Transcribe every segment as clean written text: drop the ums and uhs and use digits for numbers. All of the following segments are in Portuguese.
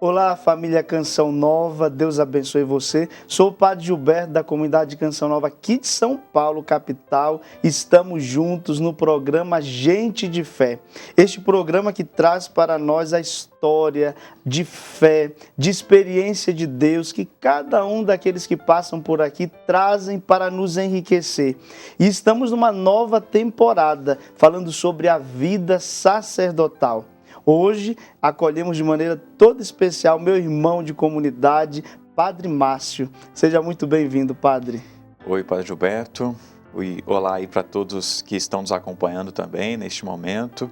Olá, família Canção Nova, Deus abençoe você. Sou o Padre Gilberto da comunidade Canção Nova aqui de São Paulo, capital. Estamos juntos no programa Gente de Fé. Este programa que traz para nós a história de fé, de experiência de Deus, que cada um daqueles que passam por aqui trazem para nos enriquecer. E estamos numa nova temporada falando sobre a vida sacerdotal. Hoje, acolhemos de maneira toda especial meu irmão de comunidade, Padre Márcio. Seja muito bem-vindo, Padre. Oi, Padre Gilberto. Olá aí para todos que estão nos acompanhando também neste momento.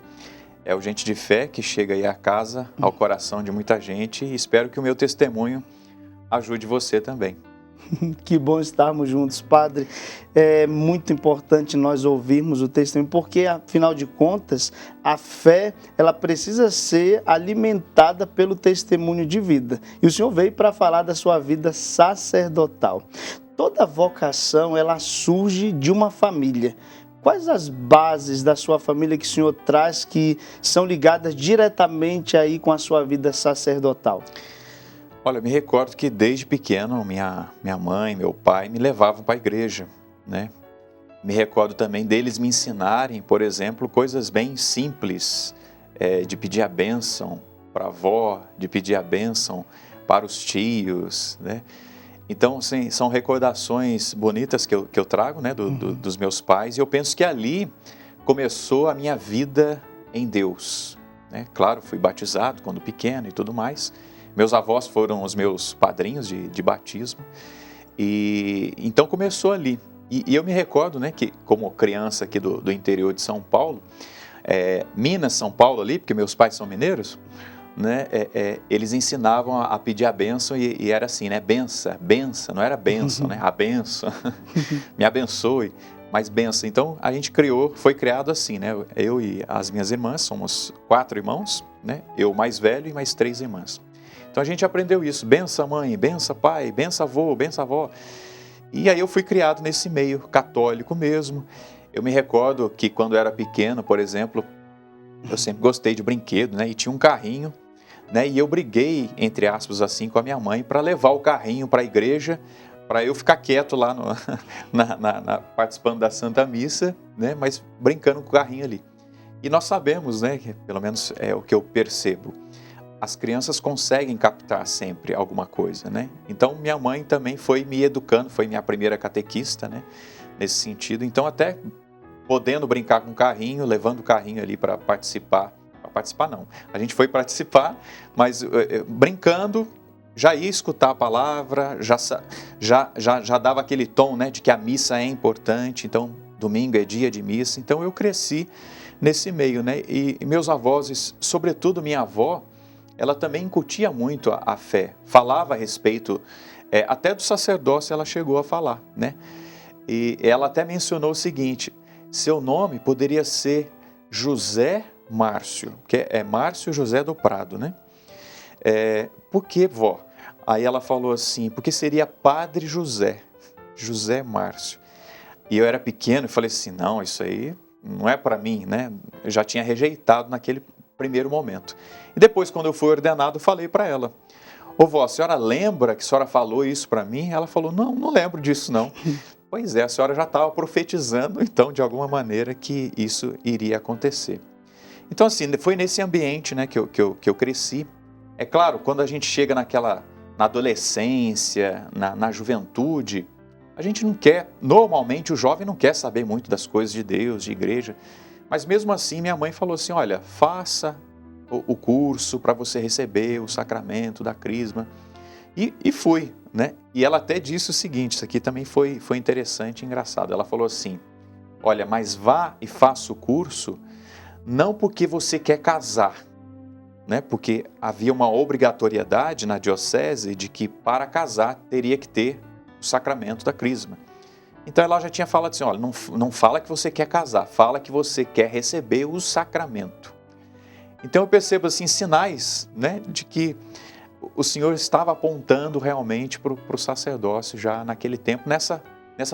É o Gente de Fé que chega aí à casa, ao coração de muita gente, e espero que o meu testemunho ajude você também. Que bom estarmos juntos, Padre. É muito importante nós ouvirmos o testemunho, porque, afinal de contas, a fé ela precisa ser alimentada pelo testemunho de vida. E o Senhor veio para falar da sua vida sacerdotal. Toda vocação ela surge de uma família. Quais as bases da sua família que o Senhor traz que são ligadas diretamente aí com a sua vida sacerdotal? Olha, eu me recordo que desde pequeno minha mãe, meu pai me levavam para a igreja, né? Me recordo também deles me ensinarem, por exemplo, coisas bem simples, de pedir a bênção para a avó, de pedir a bênção para os tios, né? Então, sim, são recordações bonitas que eu trago, né, dos meus pais, e eu penso que ali começou a minha vida em Deus, né? Claro, fui batizado quando pequeno e tudo mais. Meus avós foram os meus padrinhos de batismo, e então começou ali. E eu me recordo, né, que como criança aqui do interior de São Paulo, Minas, São Paulo ali, porque meus pais são mineiros, né, eles ensinavam a pedir a bênção e era assim, né, benção, não era bênção, né, a bênção, me abençoe, mas bênção. Então a gente foi criado assim, né, eu e as minhas irmãs, somos 4 irmãos, né, eu mais velho e mais 3 irmãs. Então a gente aprendeu isso, benção mãe, benção pai, benção avô, benção avó. E aí eu fui criado nesse meio católico mesmo. Eu me recordo que quando eu era pequeno, por exemplo, eu sempre gostei de brinquedo, né? E tinha um carrinho, né? E eu briguei, entre aspas, assim, com a minha mãe para levar o carrinho para a igreja, para eu ficar quieto lá participando da Santa Missa, né? Mas brincando com o carrinho ali. E nós sabemos, né? Que pelo menos é o que eu percebo. As crianças conseguem captar sempre alguma coisa, né? Então, minha mãe também foi me educando, foi minha primeira catequista, né? Nesse sentido. Então, até podendo brincar com o carrinho, levando o carrinho ali para participar. Para participar, não. A gente foi participar, mas brincando, já ia escutar a palavra, já dava aquele tom, né? De que a missa é importante. Então, domingo é dia de missa. Então, eu cresci nesse meio, né? E meus avós, sobretudo minha avó, ela também incutia muito a fé, falava a respeito, até do sacerdócio ela chegou a falar, né? E ela até mencionou o seguinte, seu nome poderia ser José Márcio, que é Márcio José do Prado, né? Por que, vó? Aí ela falou assim, porque seria Padre José Márcio. E eu era pequeno e falei assim, não, isso aí não é para mim, né? Eu já tinha rejeitado naquele primeiro momento. E depois, quando eu fui ordenado, falei para ela, ô vó, a senhora lembra que a senhora falou isso para mim? Ela falou, não lembro disso não. Pois é, a senhora já estava profetizando, então, de alguma maneira, que isso iria acontecer. Então, assim, foi nesse ambiente, né, que eu cresci. É claro, quando a gente chega na adolescência, na juventude, a gente não quer, normalmente o jovem não quer saber muito das coisas de Deus, de igreja. Mas mesmo assim, minha mãe falou assim, olha, faça o curso para você receber o sacramento da crisma. E fui, né? E ela até disse o seguinte, isso aqui também foi interessante e engraçado. Ela falou assim, olha, mas vá e faça o curso, não porque você quer casar, né? Porque havia uma obrigatoriedade na diocese de que para casar teria que ter o sacramento da crisma. Então ela já tinha falado assim, olha, não fala que você quer casar, fala que você quer receber o sacramento. Então eu percebo assim sinais, né, de que o Senhor estava apontando realmente para o sacerdócio já naquele tempo, nessa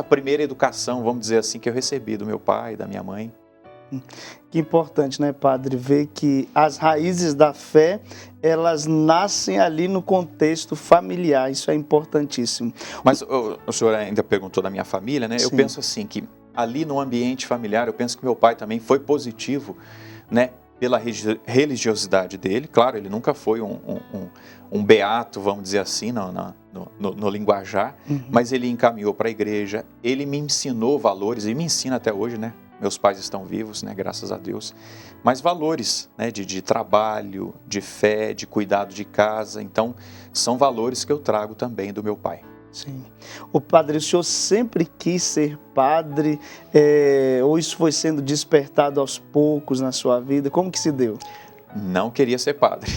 primeira educação, vamos dizer assim, que eu recebi do meu pai, da minha mãe. Que importante, né, padre, ver que as raízes da fé, elas nascem ali no contexto familiar, isso é importantíssimo. Mas o senhor ainda perguntou da minha família, né? Sim. Eu penso assim, que ali no ambiente familiar, eu penso que meu pai também foi positivo, né? Pela religiosidade dele. Claro, ele nunca foi um beato, vamos dizer assim, no linguajar, mas ele encaminhou para a igreja, ele me ensinou valores, e me ensina até hoje, né? Meus pais estão vivos, né? Graças a Deus. Mas valores, né? De trabalho, de fé, de cuidado de casa. Então, são valores que eu trago também do meu pai. Sim. O padre, o senhor sempre quis ser padre, ou isso foi sendo despertado aos poucos na sua vida? Como que se deu? Não queria ser padre.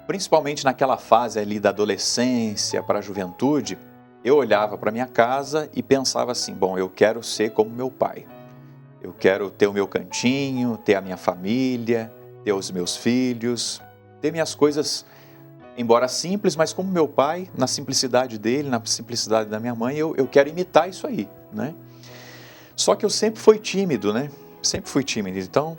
Principalmente naquela fase ali da adolescência para a juventude, eu olhava para minha casa e pensava assim, bom, eu quero ser como meu pai. Eu quero ter o meu cantinho, ter a minha família, ter os meus filhos, ter minhas coisas, embora simples, mas como meu pai, na simplicidade dele, na simplicidade da minha mãe, eu quero imitar isso aí, né? Só que eu sempre fui tímido, né? Sempre fui tímido, então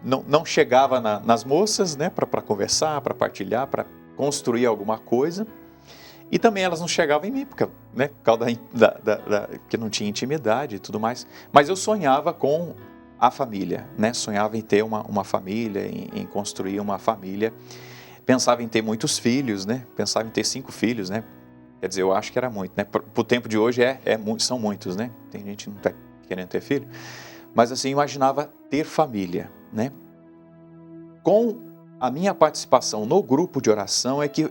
não chegava nas moças, né? Para conversar, para partilhar, para construir alguma coisa. E também elas não chegavam em mim, porque, né, por causa que não tinha intimidade e tudo mais. Mas eu sonhava com a família, né? Sonhava em ter uma família, em construir uma família. Pensava em ter muitos filhos, né? Pensava em ter 5 filhos, né? Quer dizer, eu acho que era muito, né? Pro tempo de hoje são muitos, né? Tem gente que não está querendo ter filho. Mas assim, imaginava ter família, né? Com a minha participação no grupo de oração é que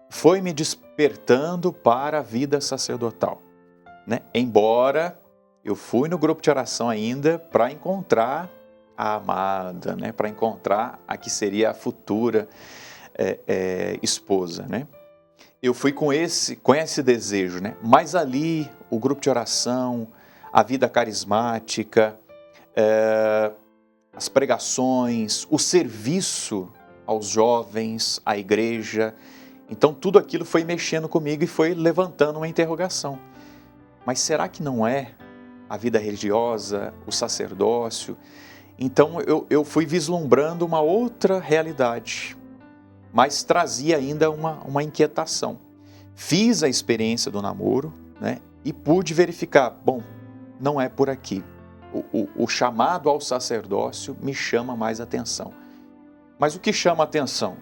foi me despertando para a vida sacerdotal, né? Embora eu fui no grupo de oração ainda para encontrar a amada, né? Para encontrar a que seria a futura esposa, né? Eu fui com esse desejo, né? Mas ali, o grupo de oração, a vida carismática, as pregações, o serviço aos jovens, à igreja. Então, tudo aquilo foi mexendo comigo e foi levantando uma interrogação. Mas será que não é a vida religiosa, o sacerdócio? Então, eu fui vislumbrando uma outra realidade, mas trazia ainda uma inquietação. Fiz a experiência do namoro, né, e pude verificar, bom, não é por aqui. O chamado ao sacerdócio me chama mais atenção. Mas o que chama atenção?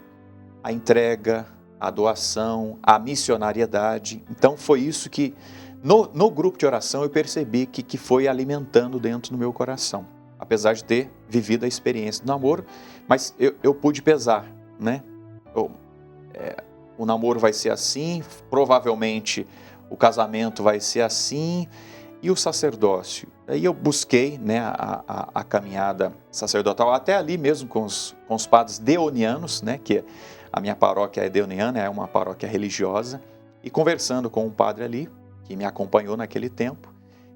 A entrega, a doação, a missionariedade. Então foi isso que, no grupo de oração, eu percebi que foi alimentando dentro do meu coração. Apesar de ter vivido a experiência do namoro, mas eu pude pesar, né? O namoro vai ser assim, provavelmente o casamento vai ser assim, e o sacerdócio. Aí eu busquei, né, a caminhada sacerdotal, até ali mesmo com os padres deonianos, né, que a minha paróquia é deoniana, é uma paróquia religiosa, e conversando com um padre ali, que me acompanhou naquele tempo,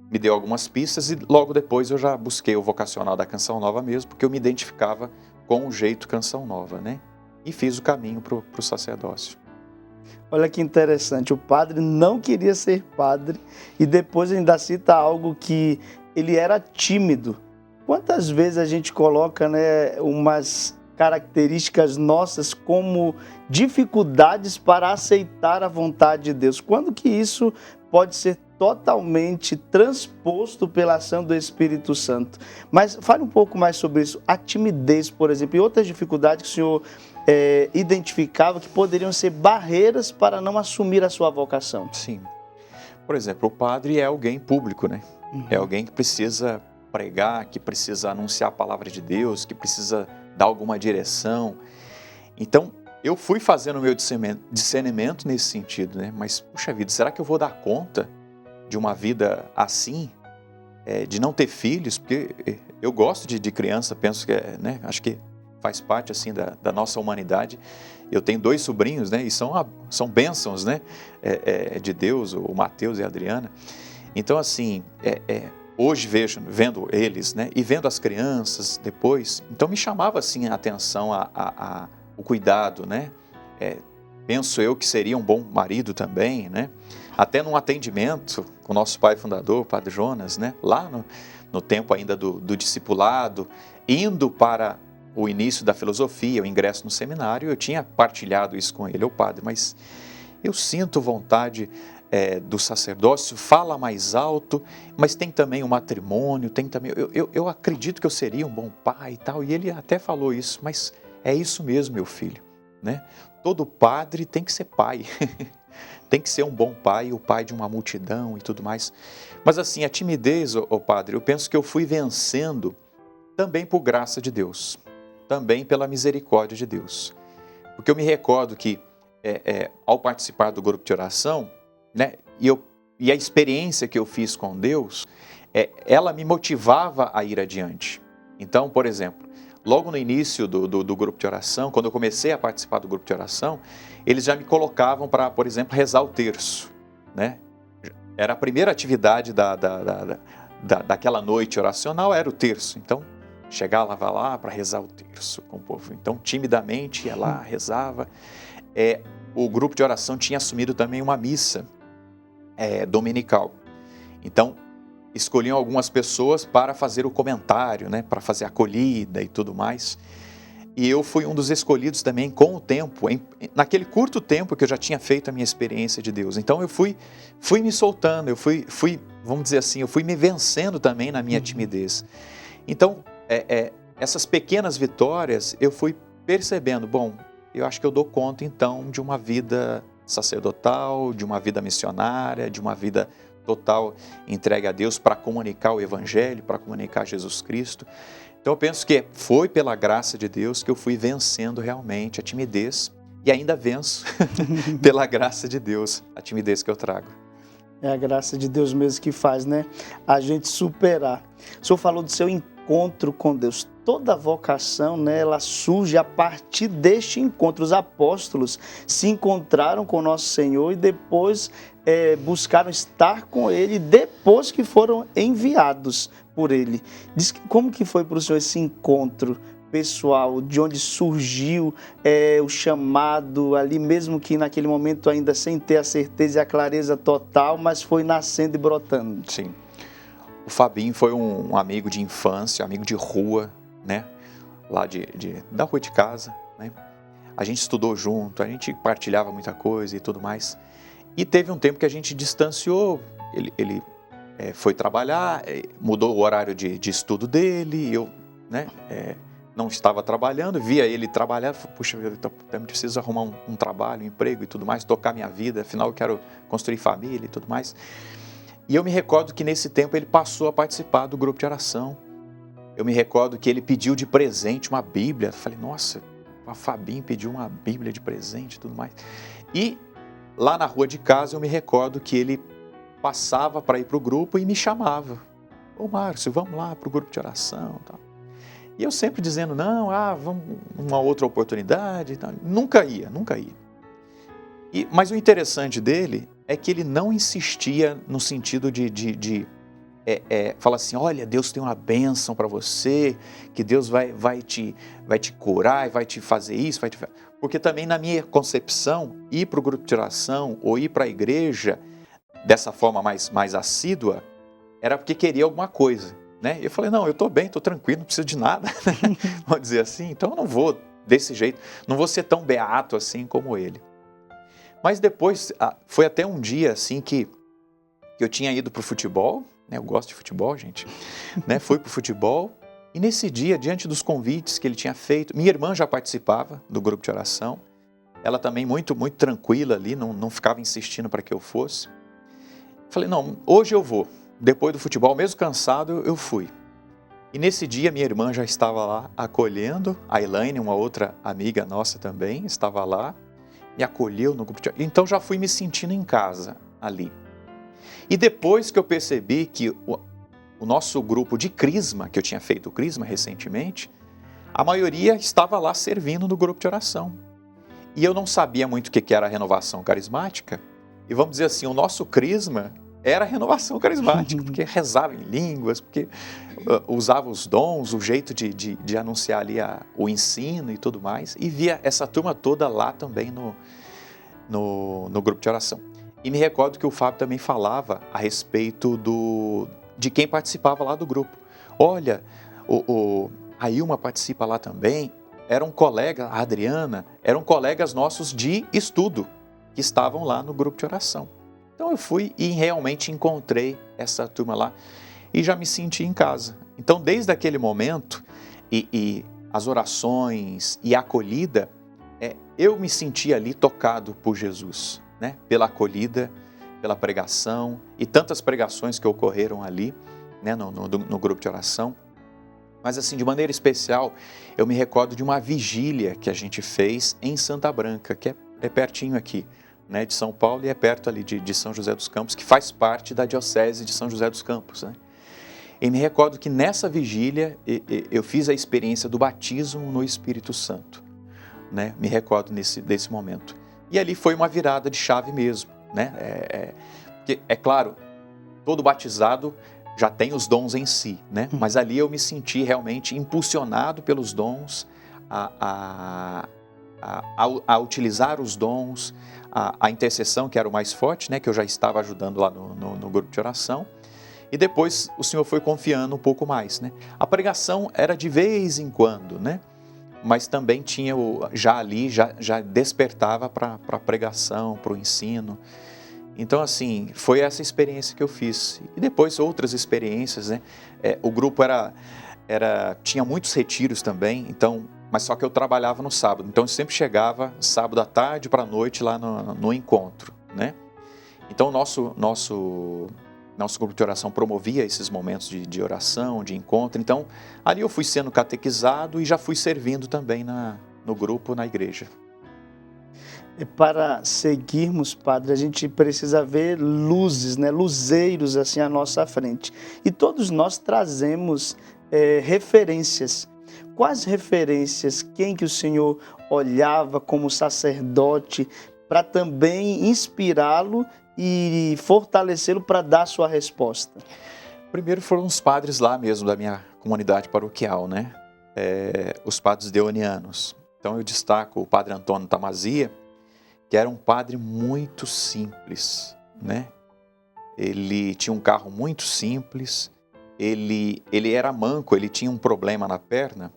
me deu algumas pistas e logo depois eu já busquei o vocacional da Canção Nova mesmo, porque eu me identificava com o jeito Canção Nova, né? E fiz o caminho para o sacerdócio. Olha que interessante, o padre não queria ser padre e depois ainda cita algo que ele era tímido. Quantas vezes a gente coloca, né, umas características nossas como dificuldades para aceitar a vontade de Deus? Quando que isso pode ser totalmente transposto pela ação do Espírito Santo? Mas fale um pouco mais sobre isso. A timidez, por exemplo, e outras dificuldades que o senhor identificava que poderiam ser barreiras para não assumir a sua vocação. Sim. Por exemplo, o padre é alguém público, né? É alguém que precisa pregar, que precisa anunciar a palavra de Deus, que precisa dar alguma direção. Então, eu fui fazendo o meu discernimento nesse sentido, né? Mas, puxa vida, será que eu vou dar conta de uma vida assim? De não ter filhos? Porque eu gosto de criança, penso que né? Acho que faz parte assim da nossa humanidade. Eu tenho 2 sobrinhos, né? E são bênçãos, né? De Deus, o Mateus e a Adriana. Então, assim, hoje vendo eles, né? E vendo as crianças depois, então me chamava assim a atenção o cuidado, né? Penso eu que seria um bom marido também, né? até num atendimento com o nosso pai fundador, o Padre Jonas, né? Lá no tempo ainda do discipulado, indo para o início da filosofia, o ingresso no seminário, eu tinha partilhado isso com ele, padre, mas eu sinto vontade do sacerdócio, fala mais alto, mas tem também o matrimônio, tem também, eu acredito que eu seria um bom pai e tal, e ele até falou isso, mas é isso mesmo, meu filho, né? Todo padre tem que ser pai, tem que ser um bom pai, o pai de uma multidão e tudo mais, mas assim, a timidez, padre, eu penso que eu fui vencendo também por graça de Deus, também pela misericórdia de Deus. Porque eu me recordo que, ao participar do grupo de oração, né, e a experiência que eu fiz com Deus, ela me motivava a ir adiante. Então, por exemplo, logo no início do grupo de oração, quando eu comecei a participar do grupo de oração, eles já me colocavam para, por exemplo, rezar o terço, né? Era a primeira atividade daquela noite oracional, era o terço. Então, chegava lá para rezar o terço com o povo. Então, timidamente, ia lá, rezava. O grupo de oração tinha assumido também uma missa dominical. Então, escolhiam algumas pessoas para fazer o comentário, né, para fazer a acolhida e tudo mais. E eu fui um dos escolhidos também com o tempo, naquele curto tempo que eu já tinha feito a minha experiência de Deus. Então, eu fui me soltando, eu fui, vamos dizer assim, eu fui me vencendo também na minha timidez. Então, essas pequenas vitórias, eu fui percebendo, bom, eu acho que eu dou conta então de uma vida sacerdotal, de uma vida missionária, de uma vida total entregue a Deus para comunicar o Evangelho, para comunicar Jesus Cristo. Então eu penso que foi pela graça de Deus que eu fui vencendo realmente a timidez e ainda venço pela graça de Deus a timidez que eu trago. É a graça de Deus mesmo que faz, né? A gente superar. O senhor falou do seu encontro com Deus. Toda vocação, né, ela surge a partir deste encontro. Os apóstolos se encontraram com o nosso Senhor e depois buscaram estar com Ele depois que foram enviados por Ele. Como que foi para o senhor esse encontro pessoal, de onde surgiu o chamado ali, mesmo que naquele momento ainda sem ter a certeza e a clareza total, mas foi nascendo e brotando? Sim. O Fabinho foi um amigo de infância, amigo de rua, né? Lá da rua de casa, né? A gente estudou junto, a gente partilhava muita coisa e tudo mais. E teve um tempo que a gente distanciou, ele foi trabalhar, mudou o horário de estudo dele, eu, né, não estava trabalhando, via ele trabalhar, falei, puxa, eu também preciso arrumar um trabalho, um emprego e tudo mais, tocar minha vida, afinal eu quero construir família e tudo mais. E eu me recordo que nesse tempo ele passou a participar do grupo de oração. Eu me recordo que ele pediu de presente uma Bíblia. Eu falei, nossa, o Fabinho pediu uma Bíblia de presente e tudo mais. E lá na rua de casa eu me recordo que ele passava para ir para o grupo e me chamava. Ô Márcio, vamos lá para o grupo de oração. Tal. E eu sempre dizendo, não, vamos uma outra oportunidade. Tal. Nunca ia. Mas o interessante dele é que ele não insistia no sentido de falar assim, olha, Deus tem uma bênção para você, que Deus vai te curar, vai te fazer isso, porque também na minha concepção, ir para o grupo de oração ou ir para a igreja dessa forma mais assídua, era porque queria alguma coisa, né? Eu falei, não, eu estou bem, estou tranquilo, não preciso de nada, vamos dizer assim, então eu não vou desse jeito, não vou ser tão beato assim como ele. Mas depois, foi até um dia assim que eu tinha ido para o futebol, né? Eu gosto de futebol, gente, né? Fui para o futebol e nesse dia, diante dos convites que ele tinha feito, minha irmã já participava do grupo de oração, ela também muito, muito tranquila ali, não ficava insistindo para que eu fosse. Falei, não, hoje eu vou. Depois do futebol, mesmo cansado, eu fui. E nesse dia, minha irmã já estava lá acolhendo, a Elaine, uma outra amiga nossa também, estava lá, me acolheu no grupo de oração. Então já fui me sentindo em casa ali. E depois que eu percebi que o nosso grupo de Crisma, que eu tinha feito o Crisma recentemente, a maioria estava lá servindo no grupo de oração. E eu não sabia muito o que era a renovação carismática. E vamos dizer assim, o nosso Crisma era a renovação carismática, porque rezava em línguas, porque usava os dons, o jeito de anunciar ali o ensino e tudo mais. E via essa turma toda lá também no grupo de oração. E me recordo que o Fábio também falava a respeito de quem participava lá do grupo. Olha, a Ilma participa lá também, eram colegas, a Adriana, eram colegas nossos de estudo, que estavam lá no grupo de oração. Então eu fui e realmente encontrei essa turma lá e já me senti em casa. Então desde aquele momento, e as orações e a acolhida, eu me senti ali tocado por Jesus, né? Pela acolhida, pela pregação e tantas pregações que ocorreram ali, né? no grupo de oração. Mas assim, de maneira especial, eu me recordo de uma vigília que a gente fez em Santa Branca, que é pertinho aqui, né, de São Paulo, e é perto ali de São José dos Campos, que faz parte da Diocese de São José dos Campos, né? E me recordo que nessa vigília eu fiz a experiência do batismo no Espírito Santo, né? Me recordo desse momento. E ali foi uma virada de chave mesmo, né? Porque, é claro, todo batizado já tem os dons em si, né? Mas ali eu me senti realmente impulsionado pelos dons a utilizar os dons, a intercessão, que era o mais forte, né? Que eu já estava ajudando lá no grupo de oração. E depois o Senhor foi confiando um pouco mais, né? A pregação era de vez em quando, né? Mas também tinha, já despertava para a pregação, para o ensino. Então, assim, foi essa experiência que eu fiz. E depois outras experiências, né? O grupo tinha muitos retiros também, então, mas só que eu trabalhava no sábado. Então, eu sempre chegava sábado à tarde para a noite lá no encontro, né? Então, o nosso grupo de oração promovia esses momentos de oração, de encontro. Então, ali eu fui sendo catequizado e já fui servindo também no grupo, na igreja. Para seguirmos, Padre, a gente precisa ver luzes, né? Luzeiros assim à nossa frente. E todos nós trazemos referências. Quais referências? Quem que o Senhor olhava como sacerdote para também inspirá-lo e fortalecê-lo para dar sua resposta? Primeiro foram os padres lá mesmo da minha comunidade paroquial, né? Os padres deonianos. Então eu destaco o padre Antônio Tamazia, que era um padre muito simples, né? Ele tinha um carro muito simples, ele era manco, ele tinha um problema na perna,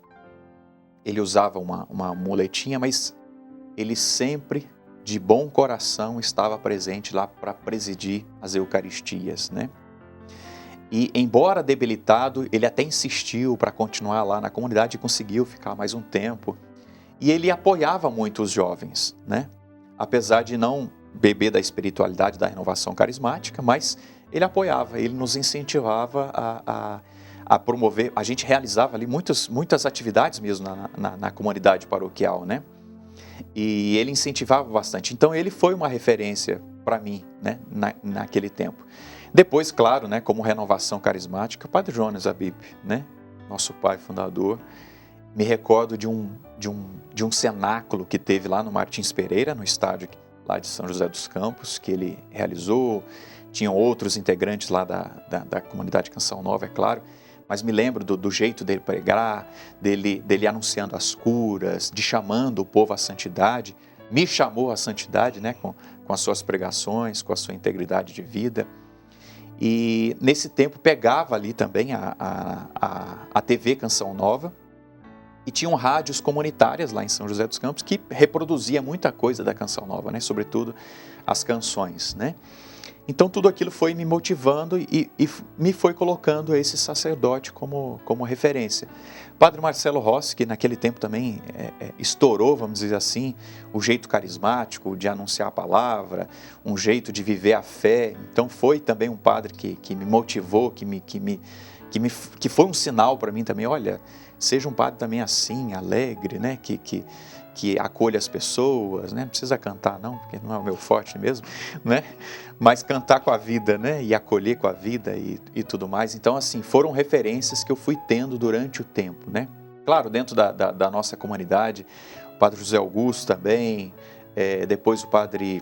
ele usava uma muletinha, mas ele sempre, de bom coração, estava presente lá para presidir as Eucaristias, né? E, embora debilitado, ele até insistiu para continuar lá na comunidade e conseguiu ficar mais um tempo. E ele apoiava muito os jovens, né? Apesar de não beber da espiritualidade da renovação carismática, mas ele apoiava, ele nos incentivava a promover. A gente realizava ali muitas atividades mesmo na comunidade paroquial, né? E ele incentivava bastante. Então ele foi uma referência para mim, né? Naquele tempo. Depois, claro, né? Como renovação carismática, o Padre Jonas Abib, né? Nosso pai fundador. Me recordo de um cenáculo que teve lá no Martins Pereira, no estádio lá de São José dos Campos, que ele realizou. Tinham outros integrantes lá da comunidade Canção Nova, é claro, mas me lembro do jeito dele pregar, dele anunciando as curas, de chamando o povo à santidade. Me chamou à santidade, né, com as suas pregações, com a sua integridade de vida. E nesse tempo pegava ali também a TV Canção Nova, e tinham rádios comunitárias lá em São José dos Campos que reproduzia muita coisa da Canção Nova, né? Sobretudo as canções, né? Então tudo aquilo foi me motivando e me foi colocando esse sacerdote como referência. Padre Marcelo Rossi, que naquele tempo também estourou, vamos dizer assim, o jeito carismático de anunciar a palavra, um jeito de viver a fé. Então foi também um padre que me motivou, que foi um sinal para mim também. Olha, seja um padre também assim, alegre, né? Que acolha as pessoas, né? Não precisa cantar não, porque não é o meu forte mesmo, né? Mas cantar com a vida, né? E acolher com a vida e tudo mais. Então, assim, foram referências que eu fui tendo durante o tempo, né? Claro, dentro da nossa comunidade, o Padre José Augusto também, depois o Padre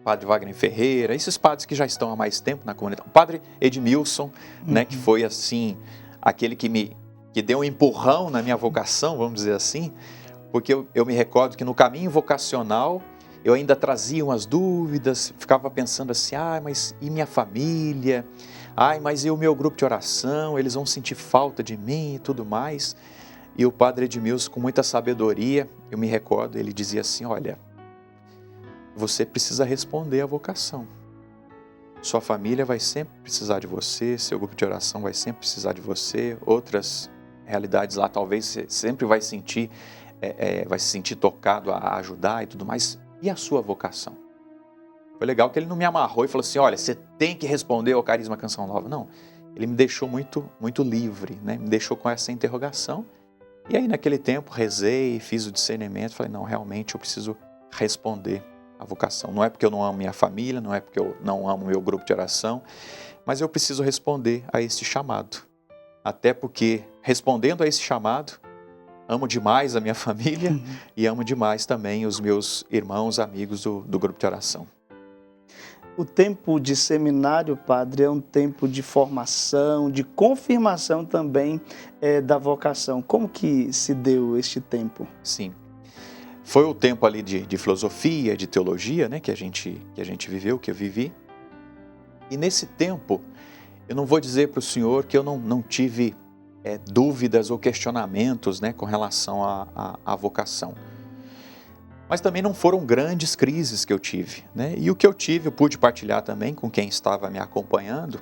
Wagner Ferreira, esses padres que já estão há mais tempo na comunidade. O Padre Edmilson, né? Que foi, assim, aquele que deu um empurrão na minha vocação, vamos dizer assim, porque eu me recordo que no caminho vocacional eu ainda trazia umas dúvidas, ficava pensando assim, mas e minha família? Mas e o meu grupo de oração? Eles vão sentir falta de mim e tudo mais. E o padre Edmilson, com muita sabedoria, eu me recordo, ele dizia assim, olha, você precisa responder à vocação. Sua família vai sempre precisar de você, seu grupo de oração vai sempre precisar de você, outras realidades lá talvez você sempre vai sentir, vai se sentir tocado a ajudar e tudo mais. E a sua vocação? Foi legal que ele não me amarrou e falou assim, olha, você tem que responder ao Carisma Canção Nova. Não, ele me deixou muito, muito livre, né? Me deixou com essa interrogação. E aí naquele tempo rezei, fiz o discernimento, falei, não, realmente eu preciso responder à vocação. Não é porque eu não amo minha família, não é porque eu não amo meu grupo de oração, mas eu preciso responder a esse chamado. Até porque, respondendo a esse chamado, amo demais a minha família e amo demais também os meus irmãos, amigos do grupo de oração. O tempo de seminário, padre, é um tempo de formação, de confirmação também da vocação. Como que se deu este tempo? Sim. Foi o tempo ali de filosofia, de teologia, né, que a gente viveu, que eu vivi. E nesse tempo, eu não vou dizer para o senhor que eu não tive dúvidas ou questionamentos, né, com relação à vocação. Mas também não foram grandes crises que eu tive, né? E o que eu tive, eu pude partilhar também com quem estava me acompanhando.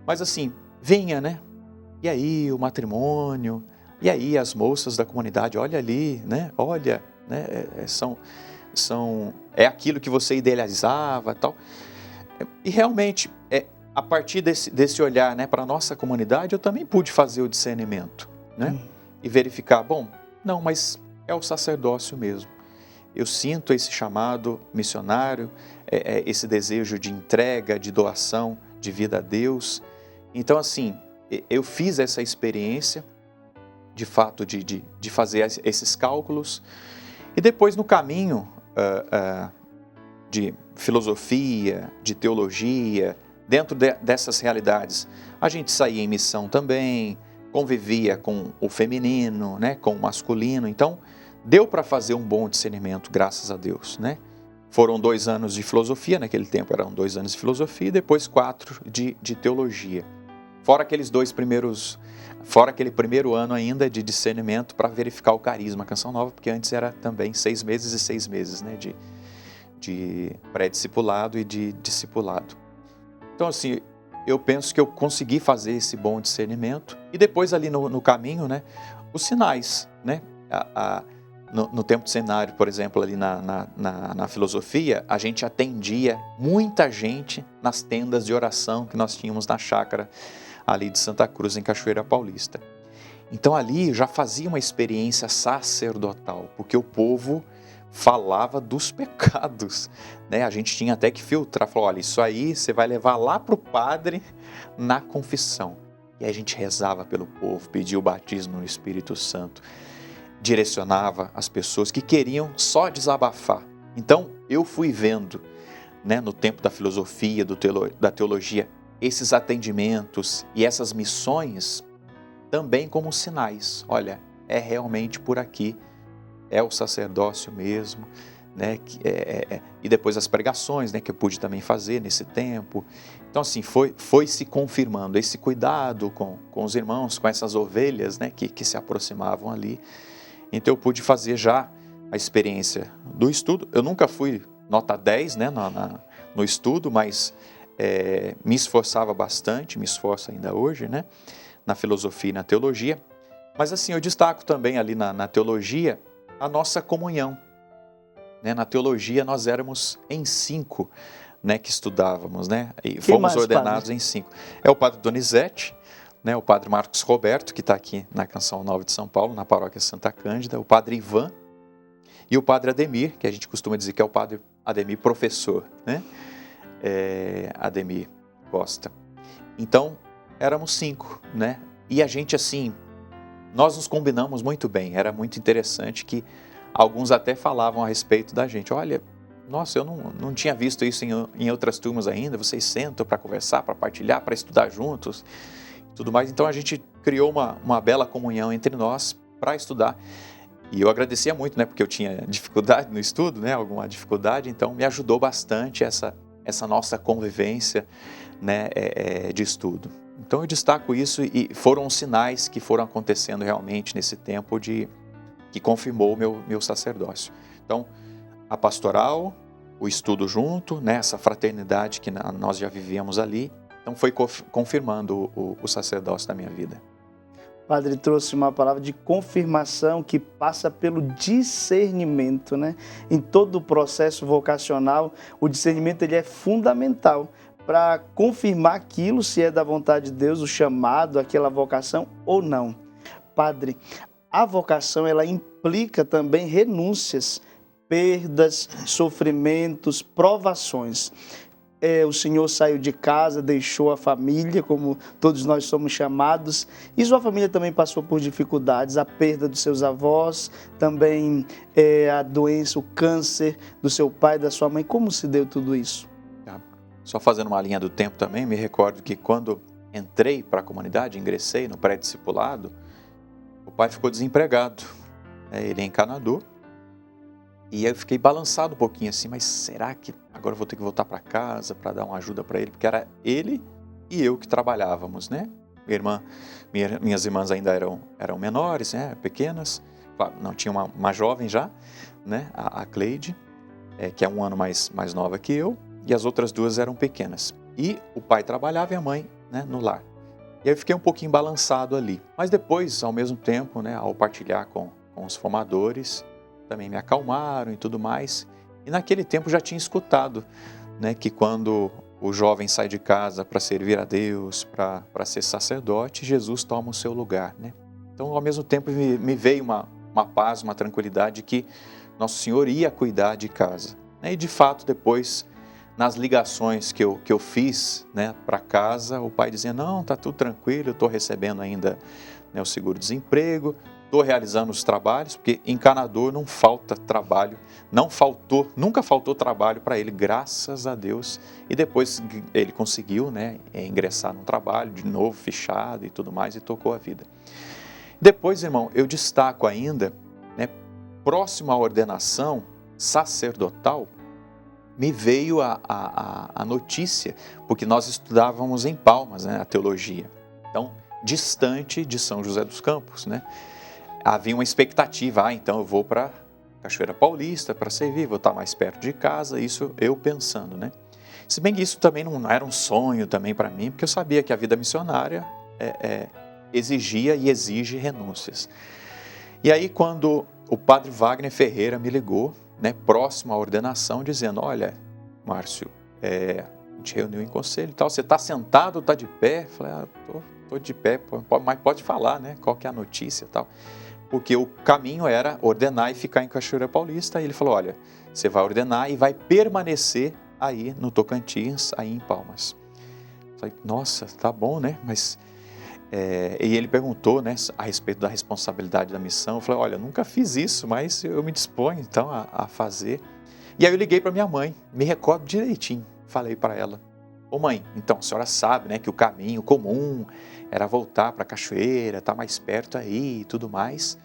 Mas assim, vinha, né? E aí o matrimônio, e aí as moças da comunidade, olha ali, né? Olha, né? É aquilo que você idealizava, tal. E realmente, a partir desse olhar, né, para a nossa comunidade, eu também pude fazer o discernimento, né? E verificar, bom, não, mas é o sacerdócio mesmo. Eu sinto esse chamado missionário, esse desejo de entrega, de doação, de vida a Deus. Então, assim, eu fiz essa experiência, de fato, de fazer esses cálculos. E depois, no caminho de filosofia, de teologia, dentro dessas realidades, a gente saía em missão também, convivia com o feminino, né, com o masculino. Então, deu para fazer um bom discernimento, graças a Deus, né? Foram 2 anos de filosofia, naquele tempo eram 2 anos de filosofia, e depois 4 de teologia. Fora aquele primeiro ano ainda de discernimento para verificar o carisma Canção Nova, porque antes era também 6 meses e 6 meses, né? De pré-discipulado e de discipulado. Então, assim, eu penso que eu consegui fazer esse bom discernimento, e depois ali no caminho, né? Os sinais, né? No tempo do seminário, por exemplo, ali na filosofia, a gente atendia muita gente nas tendas de oração que nós tínhamos na chácara ali de Santa Cruz, em Cachoeira Paulista. Então ali já fazia uma experiência sacerdotal, porque o povo falava dos pecados, né? A gente tinha até que filtrar, falar, olha, isso aí você vai levar lá para o padre na confissão. E aí a gente rezava pelo povo, pedia o batismo no Espírito Santo, direcionava as pessoas que queriam só desabafar. Então, eu fui vendo, né, no tempo da filosofia, da teologia, esses atendimentos e essas missões também como sinais. Olha, é realmente por aqui, é o sacerdócio mesmo, né, e depois as pregações, né, que eu pude também fazer nesse tempo. Então, assim, foi se confirmando esse cuidado com os irmãos, com essas ovelhas, né, que se aproximavam ali. Então eu pude fazer já a experiência do estudo. Eu nunca fui nota 10, né, no estudo, mas me esforçava bastante, me esforço ainda hoje, né, na filosofia e na teologia. Mas assim, eu destaco também ali na teologia a nossa comunhão. Né? Na teologia nós éramos em 5, né, que estudávamos, né, e fomos ordenados, padre? Em 5. É o padre Donizete, né, o padre Marcos Roberto, que está aqui na Canção Nova de São Paulo, na paróquia Santa Cândida, o padre Ivan e o padre Ademir, que a gente costuma dizer que é o padre Ademir professor, né? Ademir Costa. Então, éramos 5, né? E a gente, assim, nós nos combinamos muito bem. Era muito interessante que alguns até falavam a respeito da gente. Olha, nossa, eu não tinha visto isso em outras turmas ainda. Vocês sentam para conversar, para partilhar, para estudar juntos, tudo mais. Então a gente criou uma bela comunhão entre nós para estudar. E eu agradecia muito, né, porque eu tinha dificuldade no estudo, né, alguma dificuldade, então me ajudou bastante essa nossa convivência, né, de estudo. Então eu destaco isso e foram os sinais que foram acontecendo realmente nesse tempo que confirmou o meu sacerdócio. Então, a pastoral, o estudo junto, né, essa fraternidade que nós já vivíamos ali, então foi confirmando o sacerdócio da minha vida. O padre trouxe uma palavra de confirmação que passa pelo discernimento, né? Em todo o processo vocacional, o discernimento ele é fundamental para confirmar aquilo, se é da vontade de Deus, o chamado, aquela vocação ou não. Padre, a vocação ela implica também renúncias, perdas, sofrimentos, provações. O senhor saiu de casa, deixou a família, como todos nós somos chamados, e sua família também passou por dificuldades, a perda dos seus avós, também a doença, o câncer do seu pai, da sua mãe. Como se deu tudo isso? Só fazendo uma linha do tempo também, me recordo que quando entrei para a comunidade, ingressei no pré-discipulado, o pai ficou desempregado, ele encanador. E aí eu fiquei balançado um pouquinho assim, mas será que agora eu vou ter que voltar para casa para dar uma ajuda para ele? Porque era ele e eu que trabalhávamos, né? Minhas irmãs ainda eram menores, né? Pequenas. Claro, não tinha uma jovem já, né? A Cleide, que é um ano mais nova que eu, e as outras duas eram pequenas. E o pai trabalhava e a mãe, né, no lar. E aí eu fiquei um pouquinho balançado ali. Mas depois, ao mesmo tempo, né, ao partilhar com os formadores, também me acalmaram e tudo mais. E naquele tempo já tinha escutado, né, que quando o jovem sai de casa para servir a Deus, para ser sacerdote, Jesus toma o seu lugar, né? Então, ao mesmo tempo, me veio uma paz, uma tranquilidade que Nosso Senhor ia cuidar de casa. E, de fato, depois, nas ligações que eu fiz, né, para casa, o pai dizia, não, está tudo tranquilo, eu estou recebendo ainda, né, o seguro-desemprego, estou realizando os trabalhos, porque encanador não falta trabalho, nunca faltou trabalho para ele, graças a Deus. E depois ele conseguiu, né, ingressar num trabalho, de novo fechado e tudo mais, e tocou a vida. Depois, irmão, eu destaco ainda, né, próximo à ordenação sacerdotal, me veio a notícia, porque nós estudávamos em Palmas, né, a teologia, então, distante de São José dos Campos, né? Havia uma expectativa, então eu vou para Cachoeira Paulista para servir, vou estar mais perto de casa, isso eu pensando, né? Se bem que isso também não era um sonho também para mim, porque eu sabia que a vida missionária exigia e exige renúncias. E aí quando o padre Wagner Ferreira me ligou, né, próximo à ordenação, dizendo, olha, Márcio, a gente reuniu em conselho e tal, você está sentado ou está de pé? Eu falei, estou de pé, mas pode falar, né, qual que é a notícia e tal. Porque o caminho era ordenar e ficar em Cachoeira Paulista. E ele falou, olha, você vai ordenar e vai permanecer aí no Tocantins, aí em Palmas. Eu falei, nossa, tá bom, né? Mas, e ele perguntou, né, a respeito da responsabilidade da missão. Eu falei, olha, eu nunca fiz isso, mas eu me disponho então a fazer. E aí eu liguei para minha mãe, me recordo direitinho, falei para ela, ô mãe, então a senhora sabe, né, que o caminho comum era voltar para a Cachoeira, estar mais perto aí e tudo mais,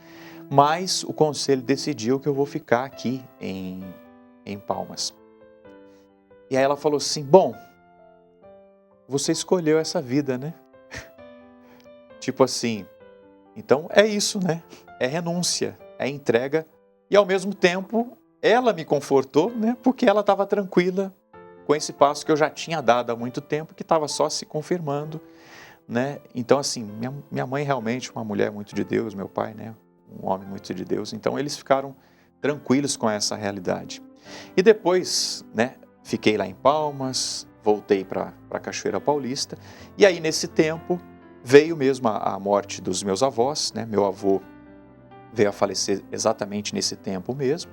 mas o conselho decidiu que eu vou ficar aqui em Palmas. E aí ela falou assim, bom, você escolheu essa vida, né? Tipo assim, então é isso, né? É renúncia, é entrega, e ao mesmo tempo ela me confortou, né? Porque ela estava tranquila com esse passo que eu já tinha dado há muito tempo, que estava só se confirmando, né? Então, assim, minha mãe realmente uma mulher muito de Deus, meu pai, né, um homem muito de Deus, então eles ficaram tranquilos com essa realidade. E depois, né, fiquei lá em Palmas, voltei para Cachoeira Paulista, e aí nesse tempo veio mesmo a morte dos meus avós, né, meu avô veio a falecer exatamente nesse tempo mesmo,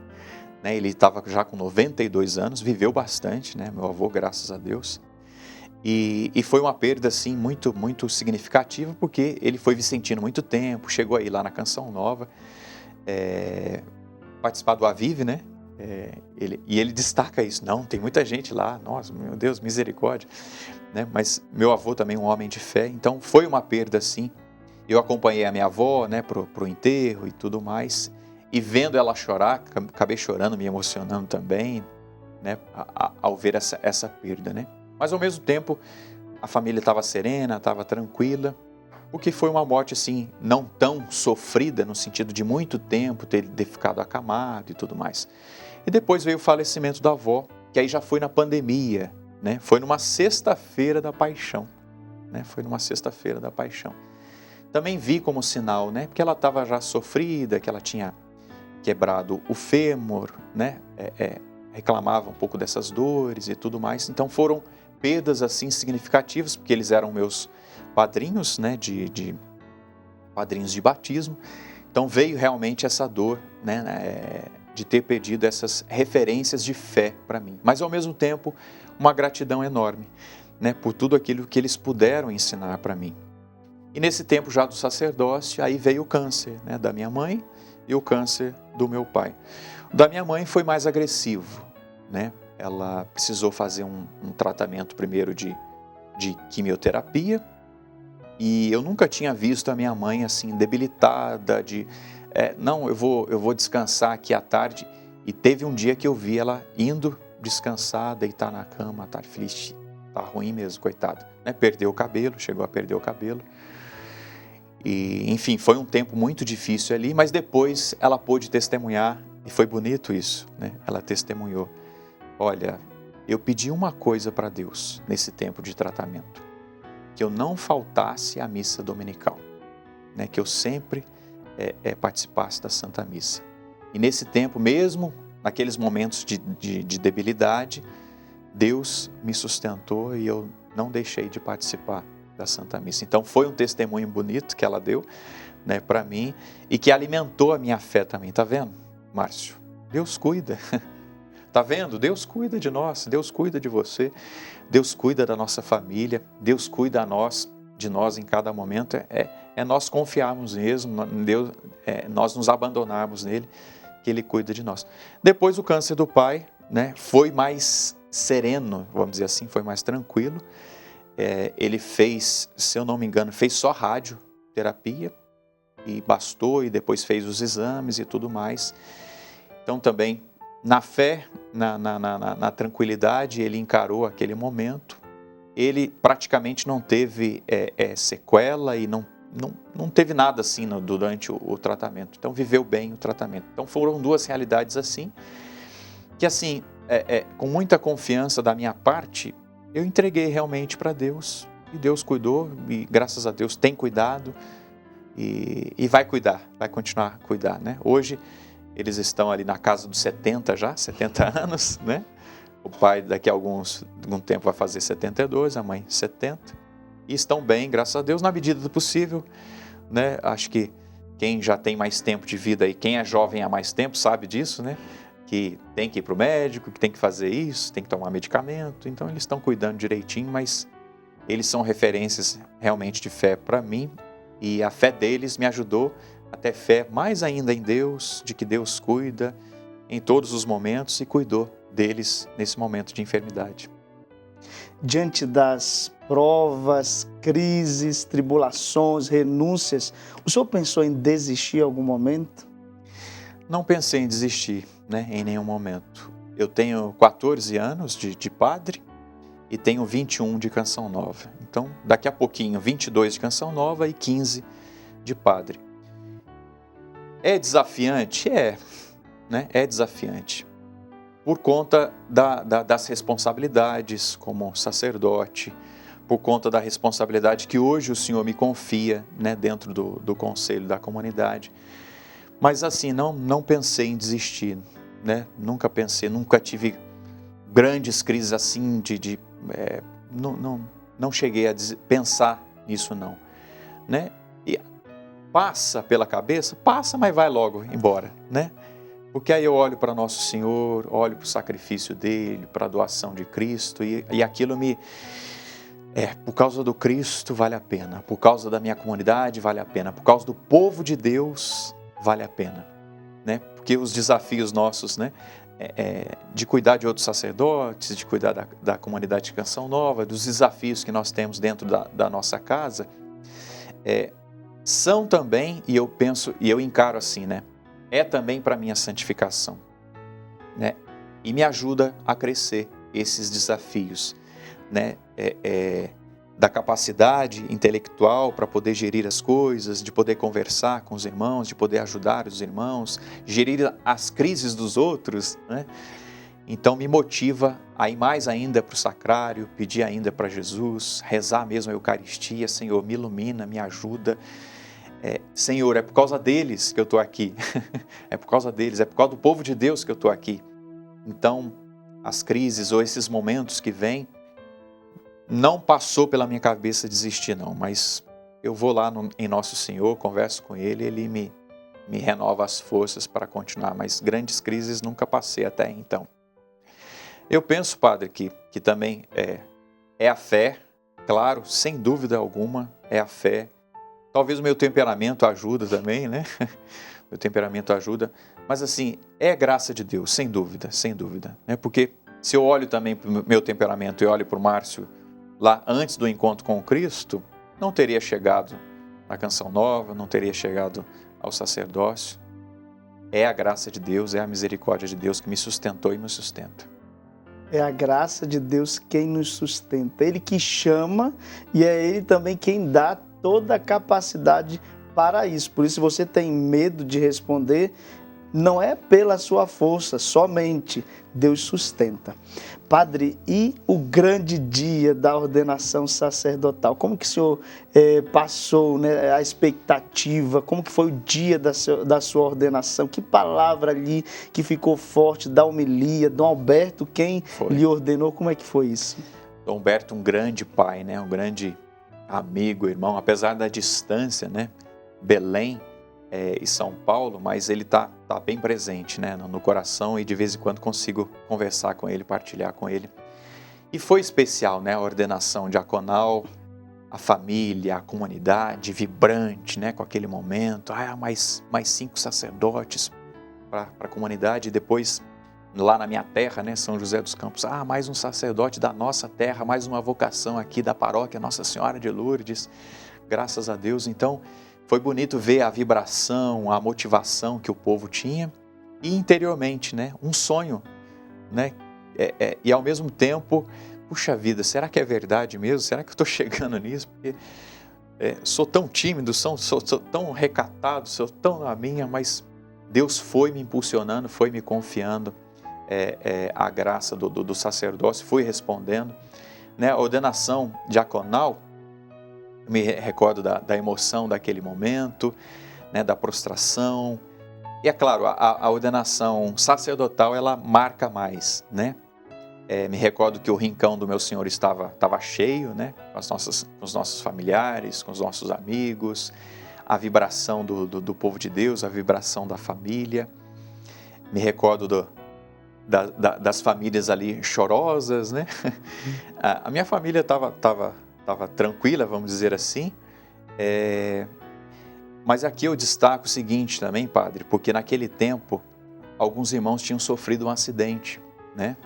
né, ele estava já com 92 anos, viveu bastante, né, meu avô, graças a Deus. E foi uma perda assim, muito, muito significativa, porque ele foi vicentino muito tempo, chegou aí lá na Canção Nova, participar do Avive, né? Ele destaca isso, não, tem muita gente lá, nossa, meu Deus, misericórdia, né? Mas meu avô também um homem de fé, então foi uma perda assim. Eu acompanhei a minha avó, né, pro enterro e tudo mais, e vendo ela chorar, acabei chorando, me emocionando também, né, ao ver essa perda, né? Mas ao mesmo tempo, a família estava serena, estava tranquila, porque foi uma morte assim, não tão sofrida, no sentido de muito tempo ter ficado acamado e tudo mais. E depois veio o falecimento da avó, que aí já foi na pandemia, né? Foi numa sexta-feira da paixão, né? Foi numa sexta-feira da paixão. Também vi como sinal, né? Porque ela estava já sofrida, que ela tinha quebrado o fêmur, né? Reclamava um pouco dessas dores e tudo mais. Então foram perdas assim significativas, porque eles eram meus padrinhos, né? De padrinhos de batismo. Então veio realmente essa dor, né? De ter perdido essas referências de fé para mim. Mas ao mesmo tempo, uma gratidão enorme, né? Por tudo aquilo que eles puderam ensinar para mim. E nesse tempo já do sacerdócio, aí veio o câncer, né, da minha mãe e o câncer do meu pai. O da minha mãe foi mais agressivo, né? Ela precisou fazer um tratamento primeiro de quimioterapia, e eu nunca tinha visto a minha mãe assim debilitada, não, eu vou descansar aqui à tarde. E teve um dia que eu vi ela indo descansar, deitar na cama à tarde. Falei, tá ruim mesmo, coitada, né? Perdeu o cabelo, chegou a perder o cabelo. E, enfim, foi um tempo muito difícil ali, mas depois ela pôde testemunhar, e foi bonito isso, né? Ela testemunhou, olha, eu pedi uma coisa para Deus nesse tempo de tratamento, que eu não faltasse à missa dominical, né? Que eu sempre participasse da Santa Missa. E nesse tempo, mesmo naqueles momentos de debilidade, Deus me sustentou e eu não deixei de participar da Santa Missa. Então foi um testemunho bonito que ela deu, né, para mim, e que alimentou a minha fé também. Tá vendo, Márcio? Deus cuida. Tá vendo? Deus cuida de nós, Deus cuida de você, Deus cuida da nossa família, Deus cuida de nós em cada momento. É nós confiarmos mesmo, Deus, nós nos abandonarmos nele, que ele cuida de nós. Depois o câncer do pai, né, foi mais sereno, vamos dizer assim, foi mais tranquilo. Ele fez, se eu não me engano, fez só radioterapia e bastou, e depois fez os exames e tudo mais. Então também, na fé, na tranquilidade, ele encarou aquele momento. Ele praticamente não teve sequela e não teve nada assim durante o tratamento. Então viveu bem o tratamento. Então foram duas realidades assim, que assim, com muita confiança da minha parte, eu entreguei realmente para Deus, e Deus cuidou, e graças a Deus tem cuidado, e vai cuidar, vai continuar a cuidar, né? Hoje eles estão ali na casa dos 70 anos, né? O pai daqui a algum tempo vai fazer 72, a mãe 70, e estão bem, graças a Deus, na medida do possível, né? Acho que quem já tem mais tempo de vida e quem é jovem há mais tempo sabe disso, né? Que tem que ir para o médico, que tem que fazer isso, tem que tomar medicamento. Então eles estão cuidando direitinho, mas eles são referências realmente de fé para mim, e a fé deles me ajudou a ter fé mais ainda em Deus, de que Deus cuida em todos os momentos e cuidou deles nesse momento de enfermidade. Diante das provas, crises, tribulações, renúncias, o senhor pensou em desistir em algum momento? Não pensei em desistir, né, em nenhum momento. Eu tenho 14 anos de padre e tenho 21 de Canção Nova. Então, daqui a pouquinho, 22 de Canção Nova e 15 de padre. É desafiante? Né? É desafiante. Por conta das responsabilidades como sacerdote, por conta da responsabilidade que hoje o Senhor me confia, né, dentro do conselho da comunidade. Mas assim, não pensei em desistir, né? Nunca pensei, nunca tive grandes crises assim não cheguei a pensar nisso não, né? E passa pela cabeça, passa, mas vai logo embora, né? Porque aí eu olho para Nosso Senhor, olho para o sacrifício dele, para a doação de Cristo, e aquilo por causa do Cristo vale a pena, por causa da minha comunidade vale a pena, por causa do povo de Deus vale a pena, né? Porque os desafios nossos, né, de cuidar de outros sacerdotes, de cuidar da comunidade de Canção Nova, dos desafios que nós temos dentro da nossa casa, são também, e eu penso, e eu encaro assim, né, é também para minha santificação, né? E me ajuda a crescer esses desafios, né? Da capacidade intelectual para poder gerir as coisas, de poder conversar com os irmãos, de poder ajudar os irmãos, gerir as crises dos outros, né? Então me motiva a ir mais ainda para o sacrário, pedir ainda para Jesus, rezar mesmo a Eucaristia. Senhor, me ilumina, me ajuda. Senhor, é por causa deles que eu estou aqui. É por causa deles, é por causa do povo de Deus que eu estou aqui. Então, as crises ou esses momentos que vêm, não passou pela minha cabeça desistir não, mas eu vou lá em Nosso Senhor, converso com Ele, Ele me renova as forças para continuar, mas grandes crises nunca passei até então. Eu penso, Padre, que também é a fé, claro, sem dúvida alguma, é a fé. Talvez o meu temperamento ajuda também, né? Meu temperamento ajuda, mas assim, é graça de Deus, sem dúvida, né? Porque se eu olho também para o meu temperamento e olho para o Márcio, lá antes do encontro com o Cristo, não teria chegado na Canção Nova, não teria chegado ao sacerdócio. É a graça de Deus, é a misericórdia de Deus que me sustentou e me sustenta. É a graça de Deus quem nos sustenta. Ele que chama e é Ele também quem dá toda a capacidade para isso. Por isso, se você tem medo de responder, não é pela sua força, somente Deus sustenta. Padre, e o grande dia da ordenação sacerdotal? Como que o senhor passou, né, a expectativa? Como que foi o dia da sua ordenação? Que palavra ali que ficou forte da homilia? Dom Alberto, quem lhe ordenou? Como é que foi isso? Dom Alberto, um grande pai, né, um grande amigo, irmão, apesar da distância, né? Belém e São Paulo, mas ele está bem presente, né, no coração, e de vez em quando consigo conversar com ele, partilhar com ele. E foi especial, né, a ordenação diaconal, a família, a comunidade vibrante, né, com aquele momento, mais 5 sacerdotes para a comunidade, e depois lá na minha terra, né, São José dos Campos, mais um sacerdote da nossa terra, mais uma vocação aqui da paróquia Nossa Senhora de Lourdes, graças a Deus. Então, foi bonito ver a vibração, a motivação que o povo tinha, e interiormente, né, um sonho, né, e ao mesmo tempo, puxa vida, será que é verdade mesmo? Será que eu estou chegando nisso? Porque sou tão tímido, sou tão recatado, sou tão na minha, mas Deus foi me impulsionando, foi me confiando a graça do sacerdócio, fui respondendo, né, a ordenação diaconal. Me recordo da emoção daquele momento, né, da prostração. E é claro, a ordenação sacerdotal, ela marca mais, né? Me recordo que o rincão do meu senhor estava cheio, né, com os nossos familiares, com os nossos amigos, a vibração do povo de Deus, a vibração da família. Me recordo das famílias ali chorosas, né? A minha família estava tranquila, vamos dizer assim, mas aqui eu destaco o seguinte também, Padre, porque naquele tempo alguns irmãos tinham sofrido um acidente, né,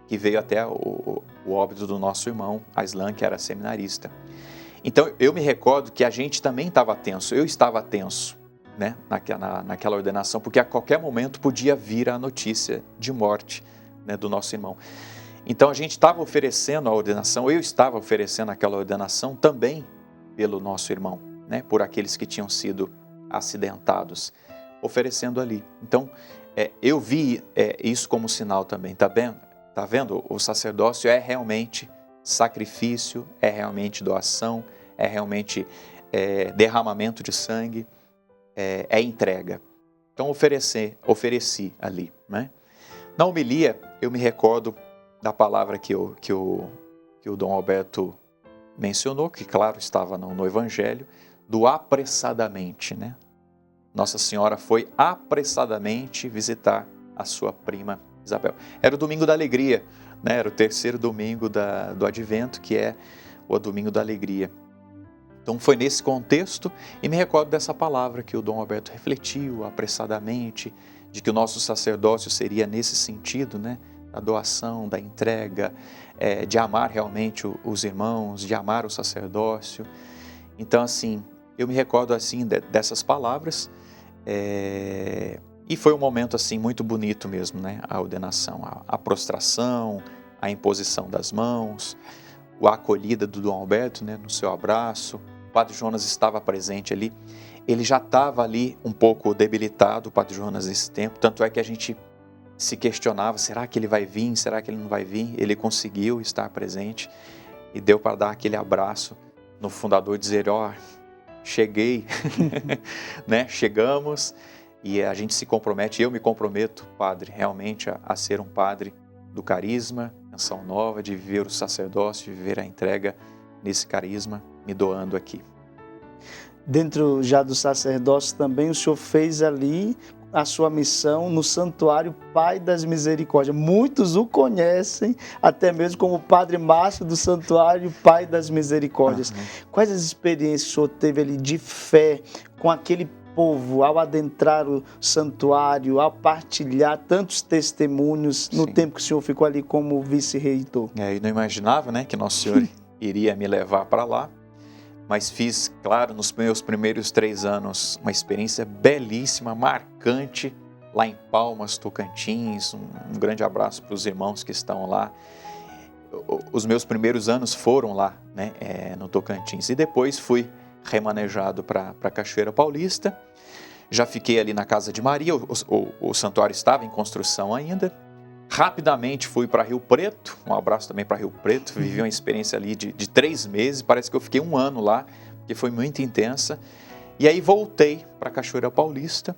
que veio até o óbito do nosso irmão Aislan, que era seminarista. Então eu me recordo que a gente também estava tenso, eu estava tenso, né, naquela ordenação, porque a qualquer momento podia vir a notícia de morte, né, do nosso irmão. Então a gente estava oferecendo a ordenação, eu estava oferecendo aquela ordenação também pelo nosso irmão, né, por aqueles que tinham sido acidentados, oferecendo ali. Então eu vi isso como sinal também, tá vendo? O sacerdócio é realmente sacrifício, é realmente doação, é realmente derramamento de sangue, é entrega. Então ofereci ali, né? Na homilia eu me recordo da palavra que o Dom Alberto mencionou, que claro estava no Evangelho, do apressadamente, né? Nossa Senhora foi apressadamente visitar a sua prima Isabel. Era o domingo da alegria, né? Era o terceiro domingo do Advento, que é o domingo da alegria. Então foi nesse contexto, e me recordo dessa palavra que o Dom Alberto refletiu apressadamente, de que o nosso sacerdócio seria nesse sentido, né? Da doação, da entrega, de amar realmente os irmãos, de amar o sacerdócio. Então, assim, eu me recordo assim dessas palavras, E foi um momento assim muito bonito mesmo, né? A ordenação, a prostração, a imposição das mãos, a acolhida do Dom Alberto, né? No seu abraço. O Padre Jonas estava presente ali. Ele já estava ali um pouco debilitado, o Padre Jonas, nesse tempo. Tanto é que a gente se questionava, será que ele vai vir? Será que ele não vai vir? Ele conseguiu estar presente e deu para dar aquele abraço no fundador, dizer, cheguei, né? Chegamos. E a gente se compromete, eu me comprometo, padre, realmente a ser um padre do carisma, Canção Nova, de viver o sacerdócio, de viver a entrega nesse carisma, me doando aqui. Dentro já do sacerdócio também, o senhor fez ali a sua missão no Santuário Pai das Misericórdias. Muitos o conhecem, até mesmo como o Padre Márcio do Santuário Pai das Misericórdias. Quais as experiências o senhor teve ali de fé com aquele povo, ao adentrar o santuário, ao partilhar tantos testemunhos no tempo que o senhor ficou ali como vice-reitor? Eu não imaginava, né, que Nosso Senhor iria me levar para lá, mas fiz, claro, nos meus primeiros 3 anos, uma experiência belíssima, marcante, lá em Palmas, Tocantins. Um grande abraço para os irmãos que estão lá. Os meus primeiros anos foram lá, né, no Tocantins, e depois fui remanejado para Cachoeira Paulista. Já fiquei ali na Casa de Maria, o santuário estava em construção ainda. Rapidamente fui para Rio Preto, um abraço também para Rio Preto, vivi uma experiência ali de 3 meses, parece que eu fiquei 1 ano lá, porque foi muito intensa. E aí voltei para Cachoeira Paulista.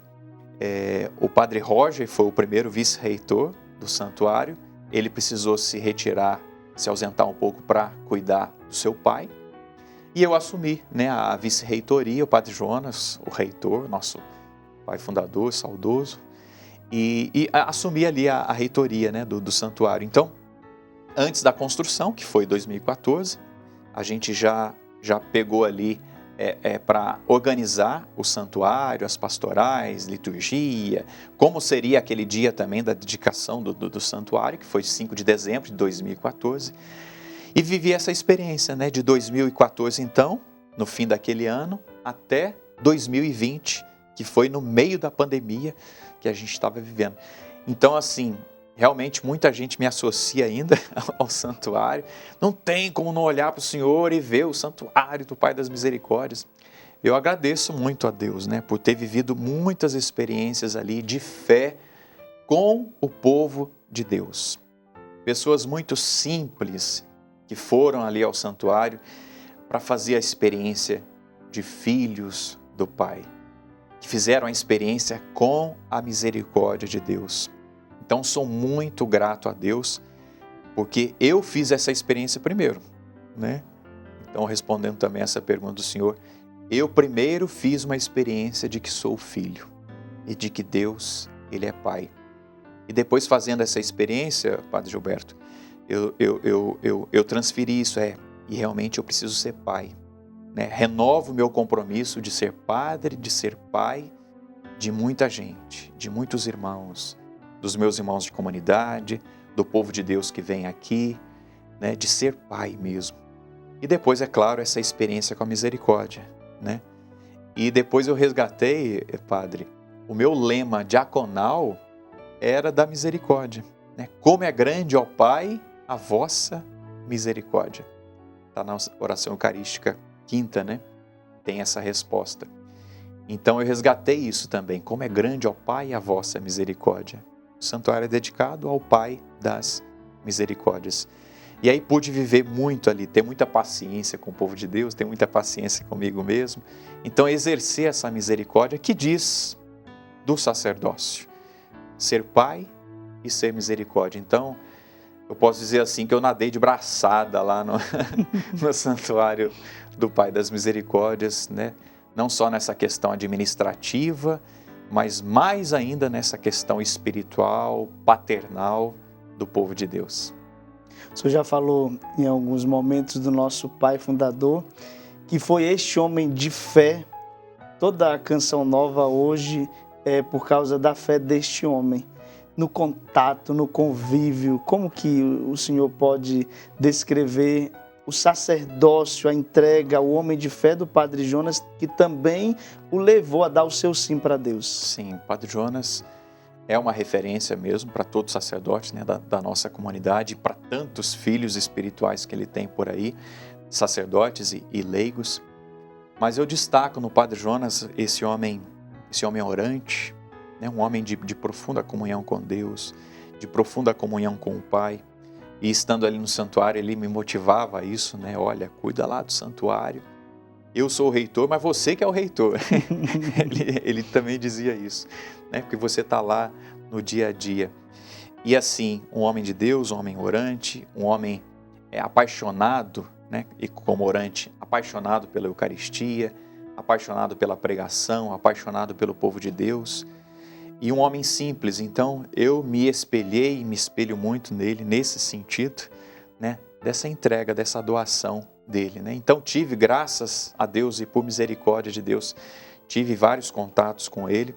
O padre Roger foi o primeiro vice-reitor do santuário, ele precisou se retirar, se ausentar um pouco para cuidar do seu pai. E eu assumi, né, a vice-reitoria, o Padre Jonas, o reitor, nosso pai fundador, saudoso, e assumi ali a reitoria, né, do santuário. Então, antes da construção, que foi 2014, a gente já pegou ali para organizar o santuário, as pastorais, liturgia, como seria aquele dia também da dedicação do santuário, que foi 5 de dezembro de 2014. E vivi essa experiência, né, de 2014, então, no fim daquele ano, até 2020, que foi no meio da pandemia que a gente estava vivendo. Então, assim, realmente muita gente me associa ainda ao santuário. Não tem como não olhar para o Senhor e ver o santuário do Pai das Misericórdias. Eu agradeço muito a Deus, né, por ter vivido muitas experiências ali de fé com o povo de Deus. Pessoas muito simples, que foram ali ao santuário para fazer a experiência de filhos do Pai, que fizeram a experiência com a misericórdia de Deus. Então, sou muito grato a Deus, porque eu fiz essa experiência primeiro, né? Então, respondendo também essa pergunta do senhor, eu primeiro fiz uma experiência de que sou filho e de que Deus, Ele é Pai. E depois, fazendo essa experiência, Padre Gilberto, eu transferi isso, e realmente eu preciso ser pai, né? Renovo o meu compromisso de ser padre, de ser pai de muita gente, de muitos irmãos, dos meus irmãos de comunidade, do povo de Deus que vem aqui, né? De ser pai mesmo. E depois, é claro, essa experiência com a misericórdia, né? E depois eu resgatei, padre, o meu lema diaconal era da misericórdia, né? Como é grande, ó Pai, a vossa misericórdia. Está na oração eucarística 5ª, né? Tem essa resposta. Então eu resgatei isso também. Como é grande, ó Pai, a vossa misericórdia. O santuário é dedicado ao Pai das misericórdias. E aí pude viver muito ali, ter muita paciência com o povo de Deus, ter muita paciência comigo mesmo. Então exercer essa misericórdia que diz do sacerdócio. Ser pai e ser misericórdia. Então, eu posso dizer assim que eu nadei de braçada lá no santuário do Pai das Misericórdias, né? Não só nessa questão administrativa, mas mais ainda nessa questão espiritual, paternal do povo de Deus. O senhor já falou em alguns momentos do nosso pai fundador, que foi este homem de fé. Toda a Canção Nova hoje é por causa da fé deste homem. No contato, no convívio, como que o senhor pode descrever o sacerdócio, a entrega, o homem de fé do Padre Jonas, que também o levou a dar o seu sim para Deus? Sim, o Padre Jonas é uma referência mesmo para todos os sacerdotes, né, da nossa comunidade, para tantos filhos espirituais que ele tem por aí, sacerdotes e leigos. Mas eu destaco no Padre Jonas esse homem orante, né, um homem de profunda comunhão com Deus, de profunda comunhão com o Pai. E estando ali no santuário, ele me motivava a isso, né? Olha, cuida lá do santuário. Eu sou o reitor, mas você que é o reitor. ele também dizia isso, né? Porque você está lá no dia a dia. E assim, um homem de Deus, um homem orante, um homem apaixonado, né? E como orante, apaixonado pela Eucaristia, apaixonado pela pregação, apaixonado pelo povo de Deus. E um homem simples. Então eu me espelhei e me espelho muito nele nesse sentido, né? Dessa entrega, dessa doação dele, né? Então tive, graças a Deus e por misericórdia de Deus, tive vários contatos com ele,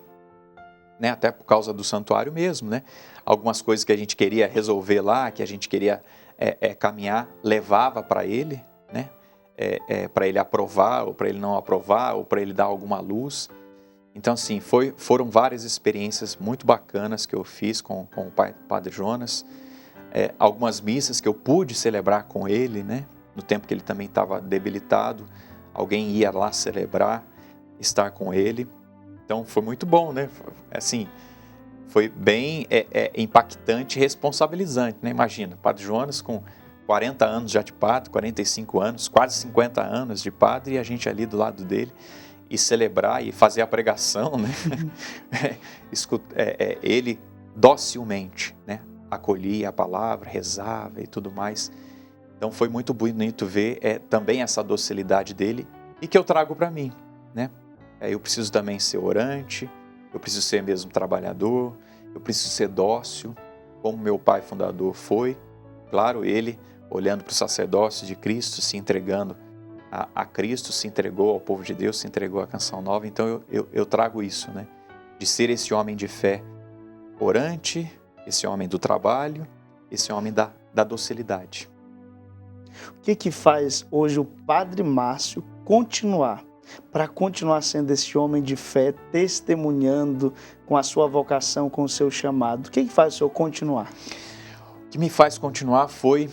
né? Até por causa do santuário mesmo, né? Algumas coisas que a gente queria resolver lá, que a gente queria caminhar, levava para ele, né? Para ele aprovar ou para ele não aprovar ou para ele dar alguma luz. Então assim, foram várias experiências muito bacanas que eu fiz com o Padre Jonas, algumas missas que eu pude celebrar com ele, né? No tempo que ele também estava debilitado, alguém ia lá celebrar, estar com ele. Então foi muito bom, né? Assim, foi bem impactante e responsabilizante, né? Imagina, Padre Jonas com 40 anos já de padre, 45 anos, quase 50 anos de padre, e a gente ali do lado dele, e celebrar e fazer a pregação, né? Ele docilmente, né? Acolhia a palavra, rezava e tudo mais. Então foi muito bonito ver também essa docilidade dele e que eu trago para mim, né? Eu preciso também ser orante, eu preciso ser mesmo trabalhador, eu preciso ser dócil, como meu pai fundador foi. Claro, ele olhando para o sacerdócio de Cristo, se entregando a Cristo, se entregou ao povo de Deus, se entregou à Canção Nova. Então eu trago isso, né? De ser esse homem de fé orante, esse homem do trabalho, esse homem da docilidade. O que faz hoje o Padre Márcio para continuar sendo esse homem de fé, testemunhando com a sua vocação, com o seu chamado? O que faz o senhor continuar? O que me faz continuar foi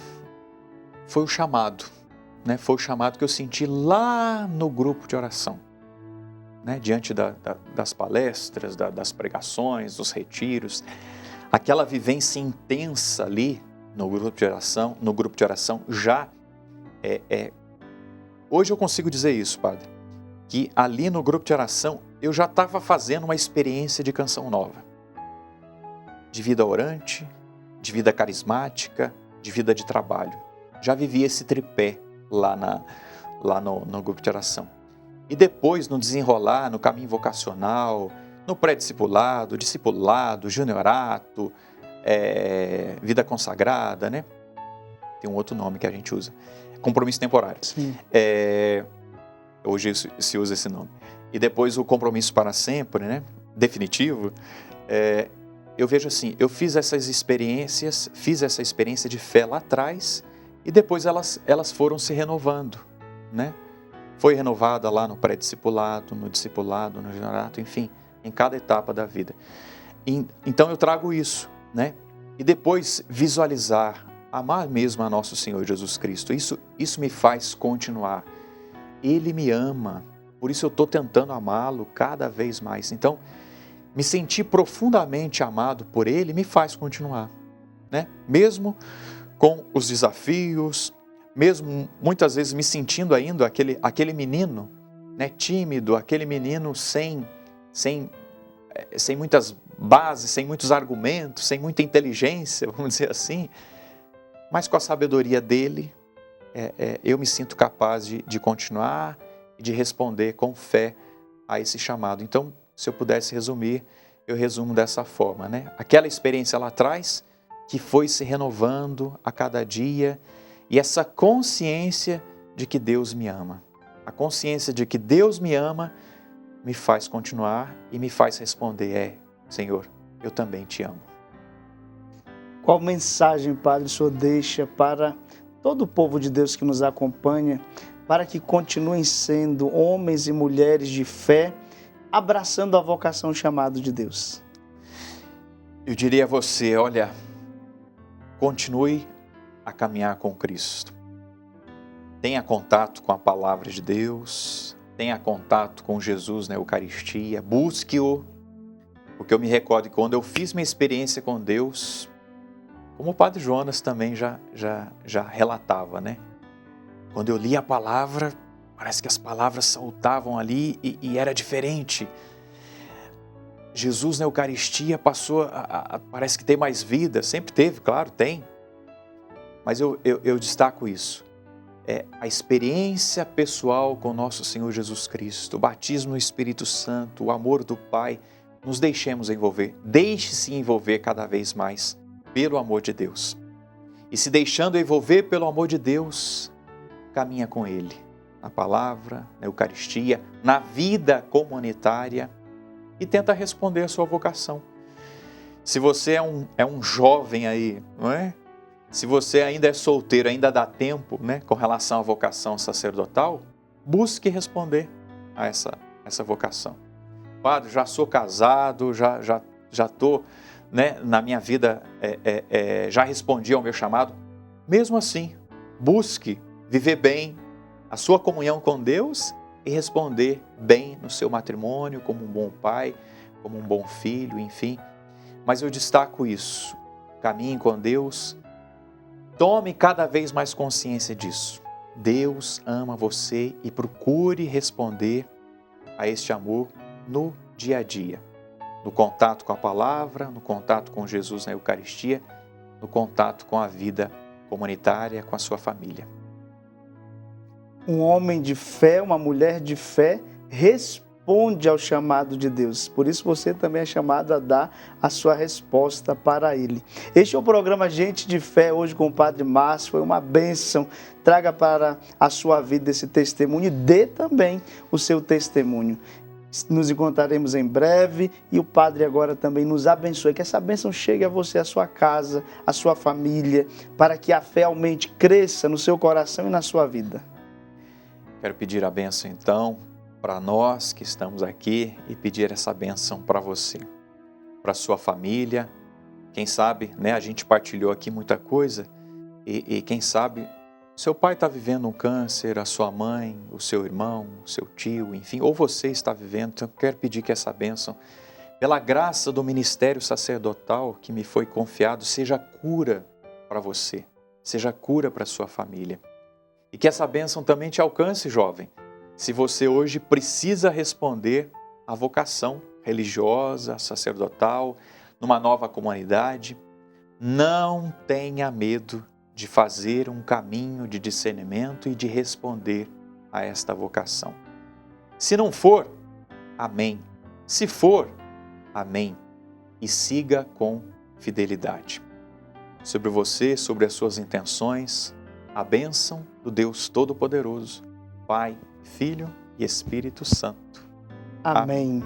o chamado, né? Foi o chamado que eu senti lá no grupo de oração, né? Diante das palestras, das pregações, dos retiros, aquela vivência intensa ali no grupo de oração já hoje eu consigo dizer isso, padre, que ali no grupo de oração eu já estava fazendo uma experiência de Canção Nova, de vida orante, de vida carismática, de vida de trabalho. Já vivi esse tripé lá no grupo de oração. E depois, no desenrolar, no caminho vocacional, no pré-discipulado, discipulado, juniorato, vida consagrada, né? Tem um outro nome que a gente usa. Compromisso temporário. Sim. Hoje se usa esse nome. E depois o compromisso para sempre, né? Definitivo. Eu vejo assim, eu fiz essa experiência de fé lá atrás e depois elas foram se renovando, né? Foi renovada lá no pré-discipulado, no discipulado, no juniorato, enfim, em cada etapa da vida. Então eu trago isso, né? E depois visualizar, amar mesmo a nosso Senhor Jesus Cristo. Isso me faz continuar. Ele me ama, por isso eu estou tentando amá-lo cada vez mais. Então, me sentir profundamente amado por Ele me faz continuar, né? Mesmo com os desafios, mesmo muitas vezes me sentindo ainda aquele menino, né, tímido, aquele menino sem muitas bases, sem muitos argumentos, sem muita inteligência, vamos dizer assim, mas com a sabedoria dele, eu me sinto capaz de continuar e de responder com fé a esse chamado. Então, se eu pudesse resumir, eu resumo dessa forma, né? Aquela experiência lá atrás, que foi se renovando a cada dia, e essa consciência de que Deus me ama. A consciência de que Deus me ama me faz continuar e me faz responder, Senhor, eu também te amo. Qual mensagem, Padre, o senhor deixa para todo o povo de Deus que nos acompanha, para que continuem sendo homens e mulheres de fé, abraçando a vocação chamada de Deus? Eu diria a você, olha, continue a caminhar com Cristo. Tenha contato com a palavra de Deus, tenha contato com Jesus na Eucaristia, busque-o, porque eu me recordo que quando eu fiz minha experiência com Deus, como o Padre Jonas também já relatava, né? Quando eu li a palavra, parece que as palavras saltavam ali e era diferente. Jesus na Eucaristia passou parece que tem mais vida, sempre teve, claro, tem. Mas eu destaco isso. A experiência pessoal com nosso Senhor Jesus Cristo, o batismo no Espírito Santo, o amor do Pai, nos deixemos envolver. Deixe-se envolver cada vez mais pelo amor de Deus. E se deixando envolver pelo amor de Deus, caminha com Ele. Na palavra, na Eucaristia, na vida comunitária e tenta responder a sua vocação. Se você é um jovem aí, não é? Se você ainda é solteiro, ainda dá tempo, né, com relação à vocação sacerdotal, busque responder a essa vocação. Padre, já sou casado, já estou, né, na minha vida, já respondi ao meu chamado. Mesmo assim, busque viver bem a sua comunhão com Deus e responder bem no seu matrimônio, como um bom pai, como um bom filho, enfim. Mas eu destaco isso, caminhe com Deus. Tome cada vez mais consciência disso. Deus ama você e procure responder a este amor no dia a dia. No contato com a palavra, no contato com Jesus na Eucaristia, no contato com a vida comunitária, com a sua família. Um homem de fé, uma mulher de fé, responde ao chamado de Deus. Por isso você também é chamado a dar a sua resposta para Ele. Este é o programa Gente de Fé, hoje com o Padre Márcio. Foi uma bênção. Traga para a sua vida esse testemunho e dê também o seu testemunho. Nos encontraremos em breve e o Padre agora também nos abençoe. Que essa bênção chegue a você, a sua casa, a sua família, para que a fé aumente, cresça no seu coração e na sua vida. Quero pedir a bênção então para nós que estamos aqui e pedir essa bênção para você, para sua família. Quem sabe, né, a gente partilhou aqui muita coisa e quem sabe seu pai está vivendo um câncer, a sua mãe, o seu irmão, o seu tio, enfim, ou você está vivendo. Então eu quero pedir que essa bênção, pela graça do ministério sacerdotal que me foi confiado, seja cura para você, seja cura para sua família. E que essa bênção também te alcance, jovem. Se você hoje precisa responder à vocação religiosa, sacerdotal, numa nova comunidade, não tenha medo de fazer um caminho de discernimento e de responder a esta vocação. Se não for, amém. Se for, amém. E siga com fidelidade. Sobre você, sobre as suas intenções, a bênção do Deus Todo-Poderoso, Pai, Filho e Espírito Santo. Amém.